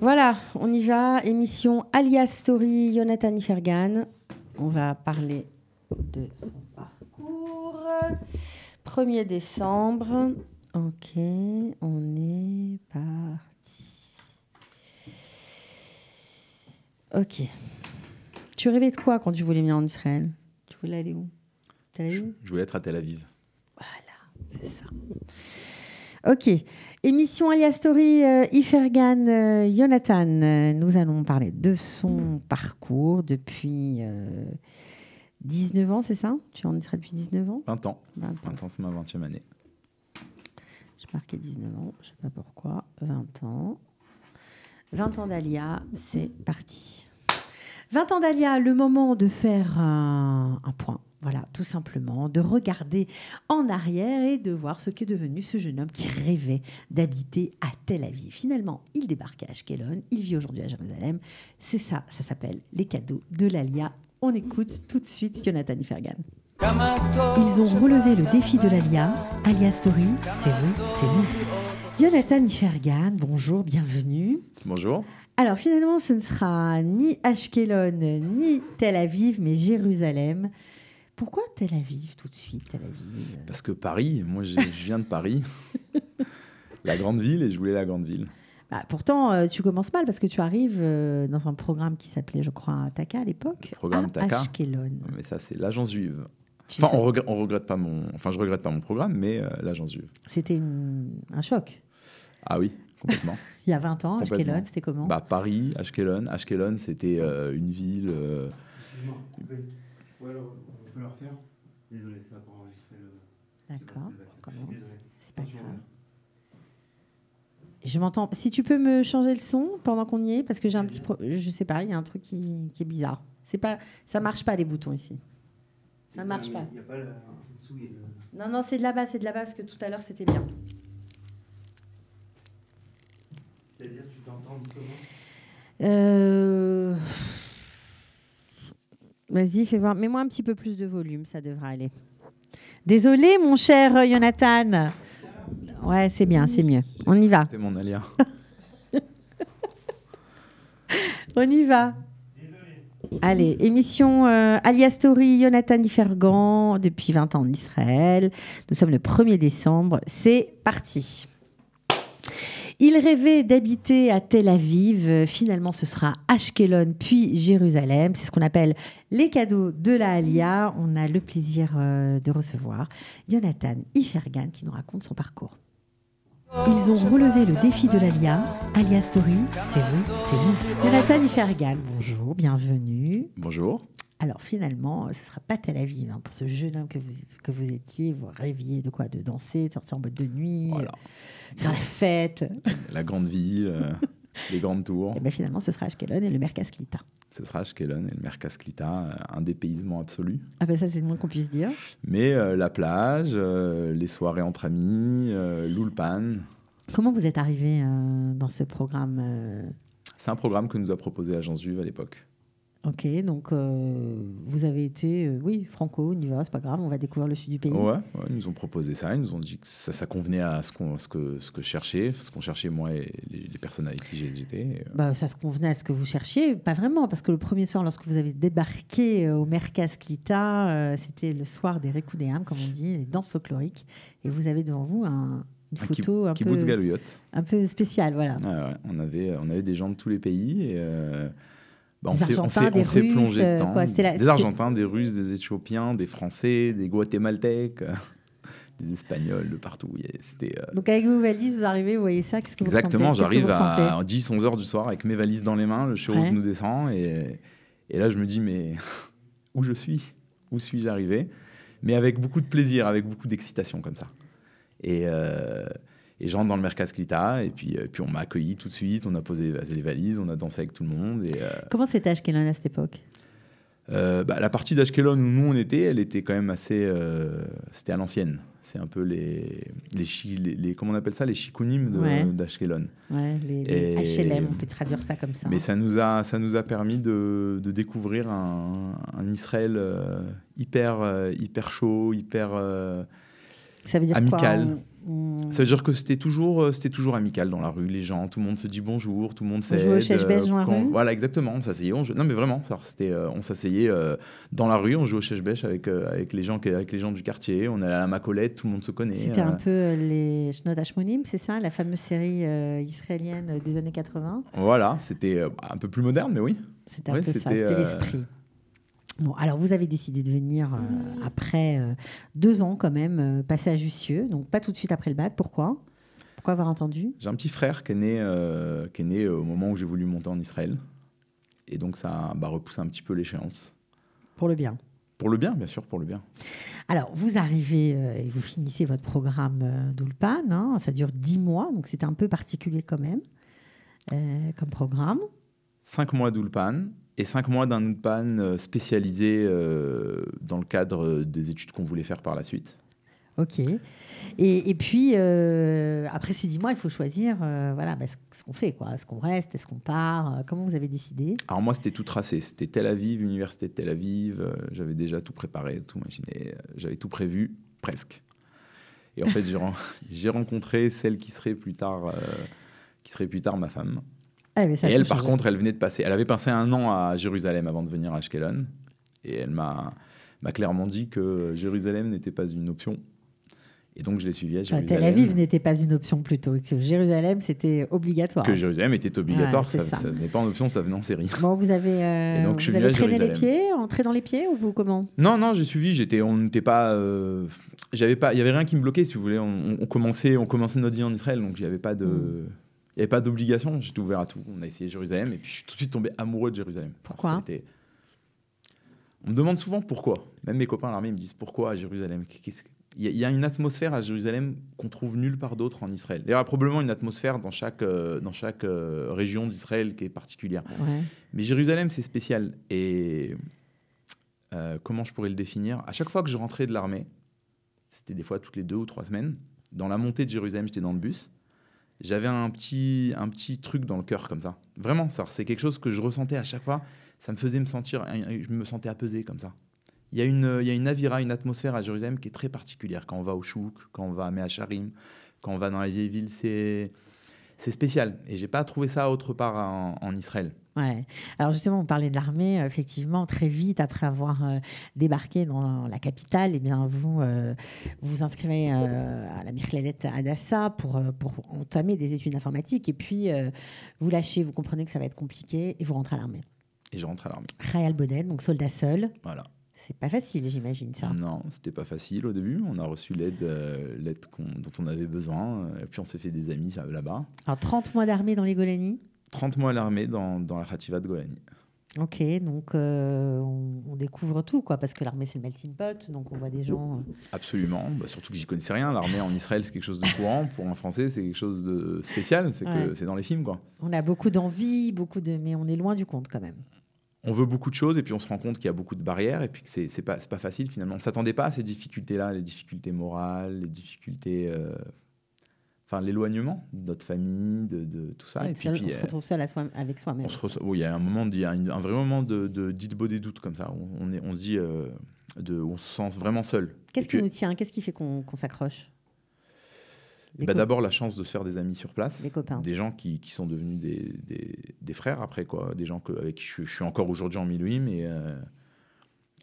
Voilà, on y va. Émission Alias Story, Jonathan Ifergan. On va parler de son parcours. 1er décembre. Ok, on est parti. Ok. Tu rêvais de quoi quand tu voulais venir en Israël? Tu voulais aller où? Je voulais être à Tel Aviv. Voilà, c'est ça. Ok. Émission Alias Story, Ifergan, Jonathan. Nous allons parler de son parcours depuis 19 ans, c'est ça? Tu es en Israël depuis 19 ans? 20 ans. 20 ans. 20 ans, c'est ma 20e année. J'ai marqué 19 ans, je ne sais pas pourquoi. 20 ans. 20 ans d'Alia, c'est parti. 20 ans d'Alia, le moment de faire un point. Voilà, tout simplement, de regarder en arrière et de voir ce qu'est devenu ce jeune homme qui rêvait d'habiter à Tel Aviv. Finalement, il débarque à Ashkelon, il vit aujourd'hui à Jérusalem. C'est ça, ça s'appelle les cadeaux de l'Alia. On écoute tout de suite Jonathan Ifergan. Ils ont relevé le défi de l'Alia. Alia Story, c'est vous, c'est nous. Jonathan Ifergan, bonjour, bienvenue. Bonjour. Alors finalement, ce ne sera ni Ashkelon ni Tel Aviv, mais Jérusalem. Pourquoi Tel Aviv tout de suite, Tel Aviv? Parce que Paris, moi je viens de Paris, la grande ville, et je voulais la grande ville. Bah, pourtant, tu commences mal parce que tu arrives dans un programme qui s'appelait, je crois, TACA à l'époque. Le programme TACA. Ashkelon. Mais ça, c'est l'agence juive. Tu Enfin, sais. on regrette pas je regrette pas mon programme, mais l'agence juive. C'était un choc. Ah oui, complètement. Il y a 20 ans, Complètement. Ashkelon, c'était comment? Paris, Ashkelon. Ashkelon, c'était une ville. Excuse-moi, on peut le refaire. Désolé, ça n'a pas enregistré le. D'accord, on Je recommence. suis désolé. C'est pas Attention, grave. Je m'entends. Si tu peux me changer le son pendant qu'on y est, parce que j'ai un petit... Je sais pas, il y a un truc qui est bizarre. Ça marche pas, les boutons ici. Ça marche pas. Il n'y a pas en dessous, il y a le- Non, non, c'est de là-bas, parce que tout à l'heure, c'était bien. C'est-à-dire, tu t'entends comment? Vas-y, fais voir. Mets-moi un petit peu plus de volume, ça devrait aller. Désolé, mon cher Jonathan. Ouais, c'est bien, c'est mieux. On y va. C'est mon Alia. On y va. Allez, émission Alia Story, Jonathan Ifergan, depuis 20 ans en Israël. Nous sommes le 1er décembre. C'est parti. Il rêvait d'habiter à Tel Aviv. Finalement, ce sera Ashkelon, puis Jérusalem. C'est ce qu'on appelle les cadeaux de la Alia. On a le plaisir de recevoir Jonathan Ifergan qui nous raconte son parcours. Ils ont relevé le défi de l'Alia. Alia Story, c'est vous, c'est nous. Jonathan Ifergan, bonjour, bienvenue. Bonjour. Alors finalement, ce ne sera pas Tel Aviv hein, pour ce jeune homme que vous étiez. Vous rêviez de quoi? De danser, de sortir en boîte de nuit, Voilà. faire la fête. La grande ville, les grandes tours. Et bien finalement, ce sera Ashkelon et le Merkaz Klita. Ce sera Ashkelon et le Merkaz Klita, un dépaysement absolu. Ah ben ça, c'est le moins qu'on puisse dire. Mais la plage, les soirées entre amis, l'Ulpan. Comment vous êtes arrivé dans ce programme C'est un programme que nous a proposé Agence Juive à l'époque. Ok, donc vous avez été, oui, franco, on y va, c'est pas grave, on va découvrir le sud du pays. Ouais, ils nous ont proposé ça, ils nous ont dit que ça convenait à ce que je cherchais, ce qu'on cherchait moi et les personnes avec qui j'étais. Bah, ça se convenait à ce que vous cherchiez, pas vraiment, parce que le premier soir, lorsque vous avez débarqué au Merkaz Klita, c'était le soir des Rekudéam, comme on dit, les danses folkloriques, et vous avez devant vous une photo Kibbutz Galuyot. un peu spéciale, voilà. Ouais, on avait des gens de tous les pays et on Des s'est Argentins, des plongé Russes, dedans. quoi, Des Argentins, des Russes, des Éthiopiens, des Français, des Guatémaltèques, des Espagnols, de partout. C'était, Donc avec vos valises, vous arrivez, vous voyez ça, qu'est-ce que vous exactement, ressentez? j'arrive Qu'est-ce que vous à ressentez 10-11 heures du soir avec mes valises dans les mains, le show Ouais. nous descend et là je me dis mais où je suis? Où suis-je arrivé? Mais avec beaucoup de plaisir, avec beaucoup d'excitation comme ça. Et je rentre dans le Merkaz Klita et puis on m'a accueilli tout de suite, on a posé les valises, on a dansé avec tout le monde. Et, Comment c'était Ashkelon à cette époque? la partie d'Ashkelon où nous on était, elle était quand même assez... c'était à l'ancienne. C'est un peu comment on appelle ça? Les shikunim Ouais. d'Ashkelon. Ouais, les HLM, on peut traduire ça comme ça. Mais ça nous a permis de découvrir un Israël hyper chaud, hyper Ça veut dire amical. quoi? Ça veut dire que c'était toujours amical dans la rue. Les gens, tout le monde se dit bonjour, tout le monde s'aide. On jouait au chèche-bêche dans la rue. Voilà, exactement. On s'asseyait. Non, mais vraiment, on s'asseyait dans la rue, on jouait au chèche-bêche avec les gens du quartier. On allait à la Macolette, tout le monde se connaît. C'était un peu les Shnot Hashmonim, c'est ça, la fameuse série israélienne des années 80. Voilà, c'était un peu plus moderne, mais oui. C'était un peu ça, c'était l'esprit. Bon, alors vous avez décidé de venir après 2 ans quand même, passer à Jussieu, donc pas tout de suite après le bac. Pourquoi avoir entendu? J'ai un petit frère qui est né au moment où j'ai voulu monter en Israël. Et donc ça a repoussé un petit peu l'échéance. Pour le bien? Pour le bien, bien sûr, pour le bien. Alors, vous arrivez et vous finissez votre programme d'Ulpan. Hein, ça dure 10 mois, donc c'est un peu particulier quand même comme programme. 5 mois d'Ulpan. Et 5 mois d'un Ulpan spécialisé dans le cadre des études qu'on voulait faire par la suite. Ok. Et puis, après ces 10 mois, il faut choisir ce qu'on fait. Est-ce qu'on reste? Est-ce qu'on part? Comment vous avez décidé? Alors moi, c'était tout tracé. C'était Tel Aviv, Université de Tel Aviv. J'avais déjà tout préparé, tout imaginé. J'avais tout prévu, presque. Et en fait, j'ai rencontré celle qui serait plus tard ma femme. Ah, et elle, par contre, elle avait passé 1 an à Jérusalem avant de venir à Ashkelon. Et elle m'a clairement dit que Jérusalem n'était pas une option. Et donc, je l'ai suivie à Jérusalem. Tel Aviv n'était pas une option plutôt. Que Jérusalem, c'était obligatoire. Que Jérusalem était obligatoire. Ouais, ça n'est pas une option, ça venait en série. Bon, vous avez, traîné les pieds, entré dans les pieds ou comment? Non, j'ai suivi. On n'était pas... il n'y avait rien qui me bloquait, si vous voulez. On commençait notre vie en Israël, donc il n'y avait pas de... Il n'y avait pas d'obligation, j'étais ouvert à tout. On a essayé Jérusalem et puis je suis tout de suite tombé amoureux de Jérusalem. Pourquoi? On me demande souvent pourquoi. Même mes copains à l'armée me disent pourquoi à Jérusalem. Il y a une atmosphère à Jérusalem qu'on trouve nulle part d'autre en Israël. D'ailleurs, il y a probablement une atmosphère dans chaque région d'Israël qui est particulière. Ouais. Mais Jérusalem, c'est spécial. Et comment je pourrais le définir? À chaque fois que je rentrais de l'armée, c'était des fois toutes les 2 ou 3 semaines, dans la montée de Jérusalem, j'étais dans le bus. J'avais un petit truc dans le cœur comme ça. Vraiment, c'est quelque chose que je ressentais à chaque fois. Ça me faisait me sentir... Je me sentais apaisé comme ça. Il y a une avira, une atmosphère à Jérusalem qui est très particulière. Quand on va au Chouk, quand on va à Mea Sharim, quand on va dans la vieille ville, c'est spécial. Et je n'ai pas trouvé ça autre part en Israël. Ouais. Alors justement, on parlait de l'armée. Effectivement, très vite après avoir débarqué dans la capitale, eh bien, vous vous inscrivez à la Michlelet Hadassah pour entamer des études informatiques. Et puis, vous lâchez, vous comprenez que ça va être compliqué et vous rentrez à l'armée. Et je rentre à l'armée. Khayal Boden, donc soldat seul. Voilà. C'est pas facile, j'imagine, ça. Non, c'était pas facile au début. On a reçu l'aide dont on avait besoin. Et puis, on s'est fait des amis là-bas. Alors, 30 mois d'armée dans les Golani? 30 mois à l'armée dans la Khativa de Golani. Ok, donc on découvre tout, quoi, parce que l'armée, c'est le melting pot, donc on voit des gens... Absolument, surtout que j'y connaissais rien. L'armée en Israël, c'est quelque chose de courant. Pour un Français, c'est quelque chose de spécial. C'est dans les films, quoi. On a beaucoup d'envie, mais on est loin du compte, quand même. On veut beaucoup de choses et puis on se rend compte qu'il y a beaucoup de barrières et puis que c'est pas facile finalement. On ne s'attendait pas à ces difficultés-là, les difficultés morales, les difficultés... l'éloignement de notre famille, de tout ça. Et puis, on se retrouve seul avec soi-même. Oui, il y a un vrai moment d'idbo des doutes comme ça. On se sent vraiment seul. Qu'est-ce qui nous tient? Qu'est-ce qui fait qu'on s'accroche? D'abord, la chance de se faire des amis sur place. Des copains. Des gens qui sont devenus des frères après, quoi. Des gens avec qui je suis encore aujourd'hui en Milouim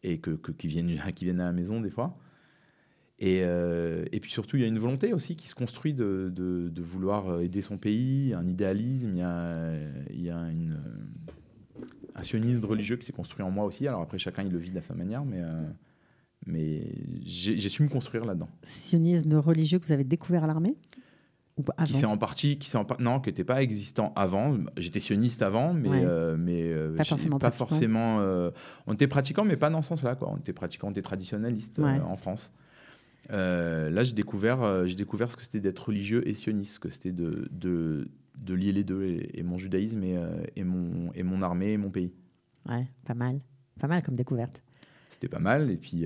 et qui viennent à la maison des fois. Et puis surtout, il y a une volonté aussi qui se construit de vouloir aider son pays, un idéalisme, il y a un sionisme religieux qui s'est construit en moi aussi. Alors après, chacun, il le vit de sa manière, mais j'ai su me construire là-dedans. Sionisme religieux que vous avez découvert à l'armée? Qui n'était pas existant avant. J'étais sioniste avant, mais pas forcément. On était pratiquants, mais pas dans ce sens-là, quoi. On était pratiquants, on était traditionnalistes en France. Là, j'ai découvert ce que c'était d'être religieux et sioniste, que c'était de lier les deux, et mon judaïsme et mon armée et mon pays. Ouais, pas mal comme découverte. C'était pas mal, et puis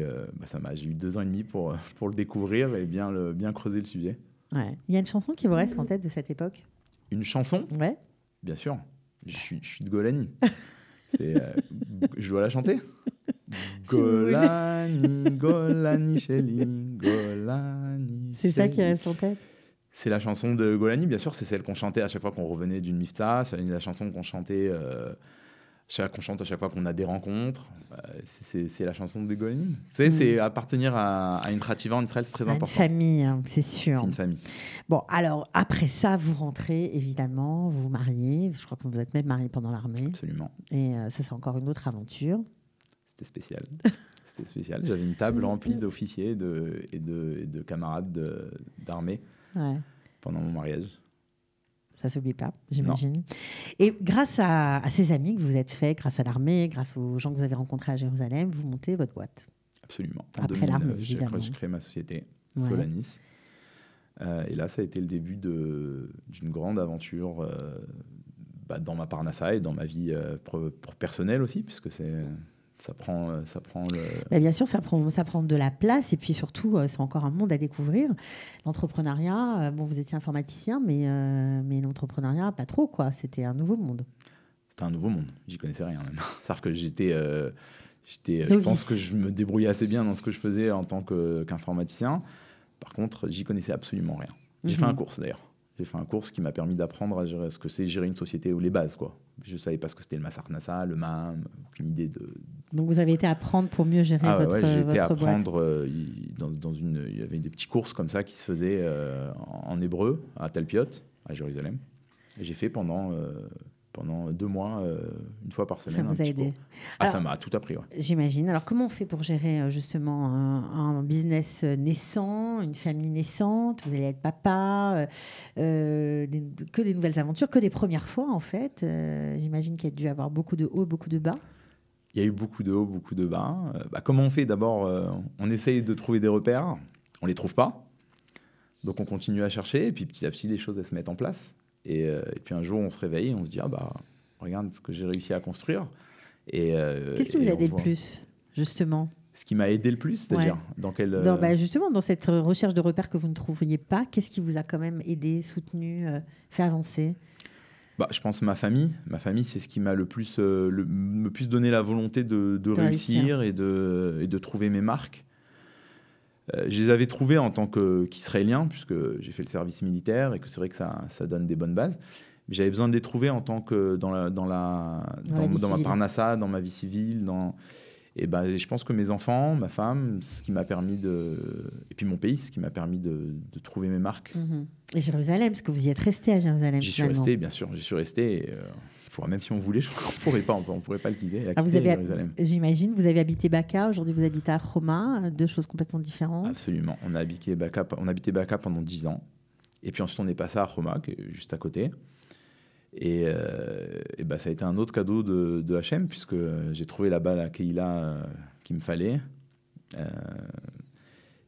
j'ai eu 2 ans et demi pour le découvrir et bien creuser le sujet. Ouais. Il y a une chanson qui vous reste en tête de cette époque? Une chanson? Ouais. Bien sûr. Je suis de Golani. Je dois la chanter. Golani, Golani, Sheli, Golani. Golani. C'est ça qui reste en tête. C'est la chanson de Golani, bien sûr. C'est celle qu'on chantait à chaque fois qu'on revenait d'une mifta. C'est la chanson qu'on chantait, qu'on chante à chaque fois qu'on a des rencontres. C'est la chanson de Golani. Vous savez, c'est appartenir à une trativa en Israël, c'est très important. Une famille, hein, c'est sûr. C'est une famille. Bon, alors après ça, vous rentrez évidemment, vous vous mariez. Je crois que vous êtes même marié pendant l'armée. Absolument. Et ça, c'est encore une autre aventure. C'était spécial. C'était spécial. J'avais une table remplie d'officiers et de camarades d'armée pendant mon mariage. Ça ne s'oublie pas, j'imagine. Et grâce à ces amis que vous êtes faits, grâce à l'armée, grâce aux gens que vous avez rencontrés à Jérusalem, vous montez votre boîte. Absolument. Après l'armée, évidemment. J'ai créé ma société, Solanis. Et là, ça a été le début d'une grande aventure dans ma parnassa et dans ma vie personnelle aussi, puisque ça prend le... Mais bien sûr, ça prend de la place et puis surtout, c'est encore un monde à découvrir. L'entrepreneuriat, vous étiez informaticien, mais l'entrepreneuriat, pas trop, quoi. C'était un nouveau monde. C'était un nouveau monde. J'y connaissais rien, même. C'est-à-dire que je pense que je me débrouillais assez bien dans ce que je faisais en tant qu'informaticien. Par contre, j'y connaissais absolument rien. J'ai fait un cours, d'ailleurs. J'ai fait un cours qui m'a permis d'apprendre à gérer ce que c'est gérer une société ou les bases, quoi. Je savais pas ce que c'était le Massar-Nassa, le MAM, aucune idée de... Donc vous avez été apprendre pour mieux gérer votre boîte. J'ai été apprendre, il y avait des petits courses comme ça qui se faisaient en hébreu à Talpiot, à Jérusalem. Et j'ai fait pendant 2 mois, une fois par semaine. Ça vous a aidé. Alors, ça m'a tout appris, ouais. J'imagine. Alors comment on fait pour gérer justement un business naissant, une famille naissante? Vous allez être papa, que des nouvelles aventures, que des premières fois en fait. J'imagine qu'il y a dû avoir beaucoup de hauts, beaucoup de bas. Il y a eu beaucoup de hauts, beaucoup de bas. Comment on fait? D'abord, on essaye de trouver des repères. On ne les trouve pas. Donc on continue à chercher. Et puis petit à petit, les choses elles se mettent en place. Et puis un jour, on se réveille et on se dit regarde ce que j'ai réussi à construire. Qu'est-ce qui vous a aidé le plus, justement? Ce qui m'a aidé le plus, c'est-à-dire justement, dans cette recherche de repères que vous ne trouviez pas, qu'est-ce qui vous a quand même aidé, soutenu, fait avancer? Je pense ma famille. Ma famille, c'est ce qui m'a le plus donné la volonté de réussir et de trouver mes marques. Je les avais trouvés en tant qu'Israélien, puisque j'ai fait le service militaire et que c'est vrai que ça donne des bonnes bases. Mais j'avais besoin de les trouver en tant que dans ma parnassa, dans ma vie civile. Je pense que mes enfants, ma femme, ce qui m'a permis et puis mon pays, ce qui m'a permis de trouver mes marques. Et Jérusalem, parce que vous y êtes resté à Jérusalem. J'y suis resté, bien sûr. J'y suis resté. Même si on voulait, on pourrait pas le quitter. J'imagine, vous avez habité Baka. Aujourd'hui, vous habitez à Homa, 2 choses complètement différentes. Absolument. On a habité Baka pendant 10 ans. Et puis ensuite, on est passé à Homa, qui est juste à côté. Et ça a été un autre cadeau de Hachem, puisque j'ai trouvé là-bas la Keïla qu'il me fallait.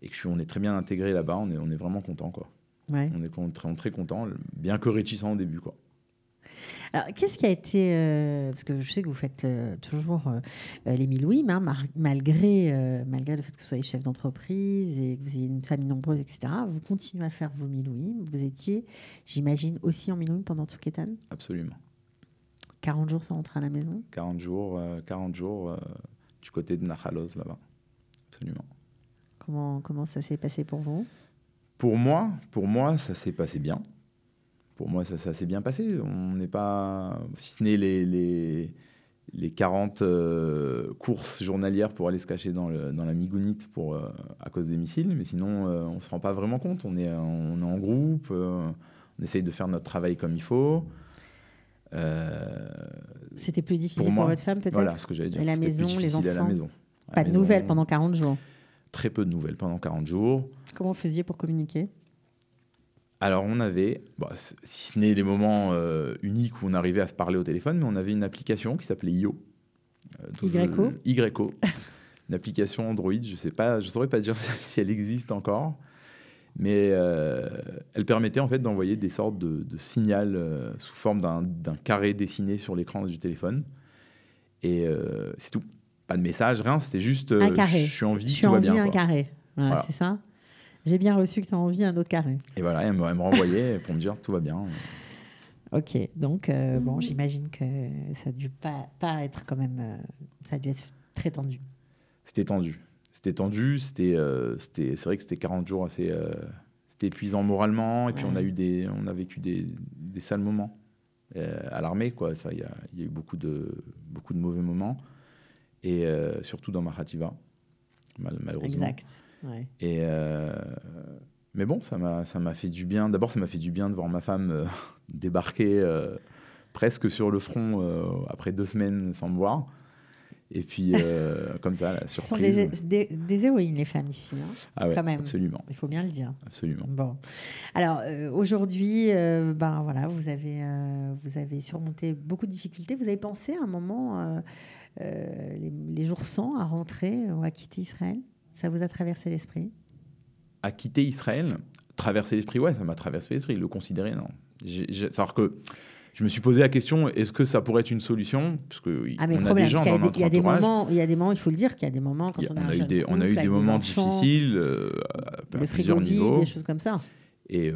Et on est très bien intégré là-bas. On est vraiment content, quoi. Ouais. On est très content, bien que réticent au début, quoi. Alors, qu'est-ce qui a été... parce que je sais que vous faites toujours les milouïm, malgré le fait que vous soyez chef d'entreprise et que vous ayez une famille nombreuse, etc. Vous continuez à faire vos milouïm. Vous étiez, j'imagine, aussi en milouïm pendant Tzuketan? Absolument. 40 jours sans rentrer à la maison? 40 jours du côté de Nachaloz, là-bas. Absolument. Comment ça s'est passé pour vous? Pour moi, ça s'est passé bien. Pour moi, ça s'est bien passé. On n'est pas... Si ce n'est les 40 courses journalières pour aller se cacher dans la migounite à cause des missiles. Mais sinon, on ne se rend pas vraiment compte. On est en groupe. On essaye de faire notre travail comme il faut. C'était plus difficile pour votre femme, peut-être? Voilà ce que j'allais dire. Et la maison, les enfants? À la maison. Pas de nouvelles pendant 40 jours? Très peu de nouvelles pendant 40 jours. Comment vous faisiez pour communiquer? Alors, on avait, si ce n'est les moments uniques où on arrivait à se parler au téléphone, mais on avait une application qui s'appelait IO. YO. Une application Android, je ne saurais pas dire si elle existe encore, mais elle permettait en fait d'envoyer des sortes de signal sous forme d'un carré dessiné sur l'écran du téléphone. Et c'est tout. Pas de message, rien, c'était juste un carré. Je suis en vie, tout va bien. Un carré, voilà. C'est ça. J'ai bien reçu que tu as envie un autre carré. Et voilà, elle me renvoyait pour me dire tout va bien. Ok, donc j'imagine que ça a dû pas être quand même... ça a dû être très tendu. C'était tendu. c'était tendu. C'est vrai que c'était 40 jours assez... c'était épuisant moralement. Et puis, on a vécu des sales moments à l'armée, quoi. Il y a eu beaucoup de mauvais moments. Et surtout dans ma khativa, malheureusement. Exact. Ouais. Mais bon, ça m'a fait du bien. D'abord, ça m'a fait du bien de voir ma femme débarquer presque sur le front après 2 semaines sans me voir. Et puis, comme ça, la surprise. Ce sont des héroïnes, les femmes ici, hein, ah ouais, quand même. Absolument. Il faut bien le dire. Absolument. Bon. Alors, aujourd'hui, voilà, vous avez surmonté beaucoup de difficultés. Vous avez pensé à un moment, les jours sans, à rentrer ou à quitter Israël? Ça vous a traversé l'esprit? À quitter Israël, traverser l'esprit, ouais, ça m'a traversé l'esprit. Le considérer, non. C'est-à-dire que je me suis posé la question, est-ce que ça pourrait être une solution? Parce qu'on a des gens dans notre entourage. Il y a des moments, il faut le dire, qu'il y a des moments quand on a jeune on a eu des moments difficiles à plusieurs niveaux. Des choses comme ça. Et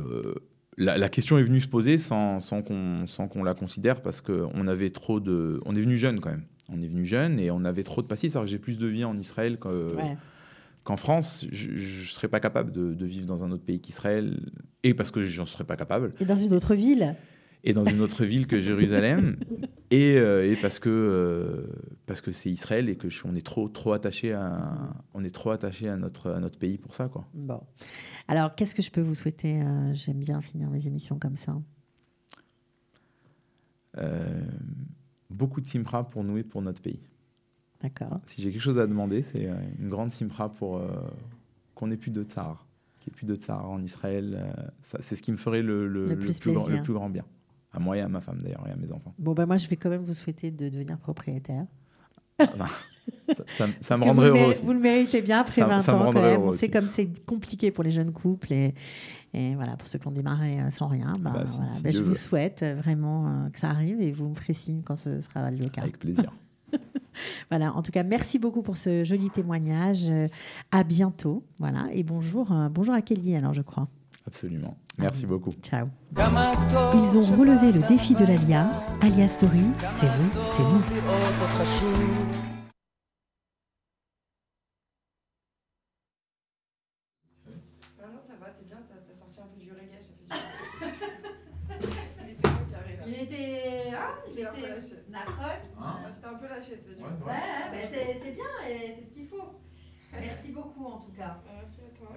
la question est venue se poser sans qu'on la considère, parce qu'on avait trop de... On est venu jeune quand même. On est venu jeune et on avait trop de passifs. C'est-à-dire que j'ai plus de vie en Israël qu'en France. Je ne serais pas capable de vivre dans un autre pays qu'Israël, et parce que j'en serais pas capable. Et dans une autre ville. Et dans une autre ville que Jérusalem, et parce que c'est Israël et que on est trop attaché à notre pays pour ça, quoi. Bon, alors qu'est-ce que je peux vous souhaiter? J'aime bien finir mes émissions comme ça. Beaucoup de simra pour nous et pour notre pays. D'accord. Si j'ai quelque chose à demander, c'est une grande simra pour qu'on n'ait plus de tsar, qu'il n'y ait plus de tsar en Israël. C'est ce qui me ferait le plus grand bien. À moi et à ma femme, d'ailleurs, et à mes enfants. Bon, moi, je vais quand même vous souhaiter de devenir propriétaire. Ça me rendrait heureux aussi. Vous le méritez bien après 20 ans, quand même. On sait comme c'est compliqué pour les jeunes couples. Et voilà, pour ceux qui ont démarré sans rien, je vous souhaite vraiment que ça arrive, et vous me ferez signe quand ce sera le cas. Avec plaisir. Voilà, en tout cas, merci beaucoup pour ce joli témoignage. À bientôt. Voilà, et bonjour à Kelly, alors, je crois. Absolument. Merci beaucoup. Ciao. Ils ont relevé le défi de l'Alia. Alia Story, c'est vous, c'est nous. Non, ça va, t'es bien, t'as sorti un peu du reggae, ça fait du bien. Il était Nafron. J'étais un peu lâché, c'est dur. Ouais, c'est bien, et c'est ce qu'il faut. Merci beaucoup en tout cas. Merci à toi.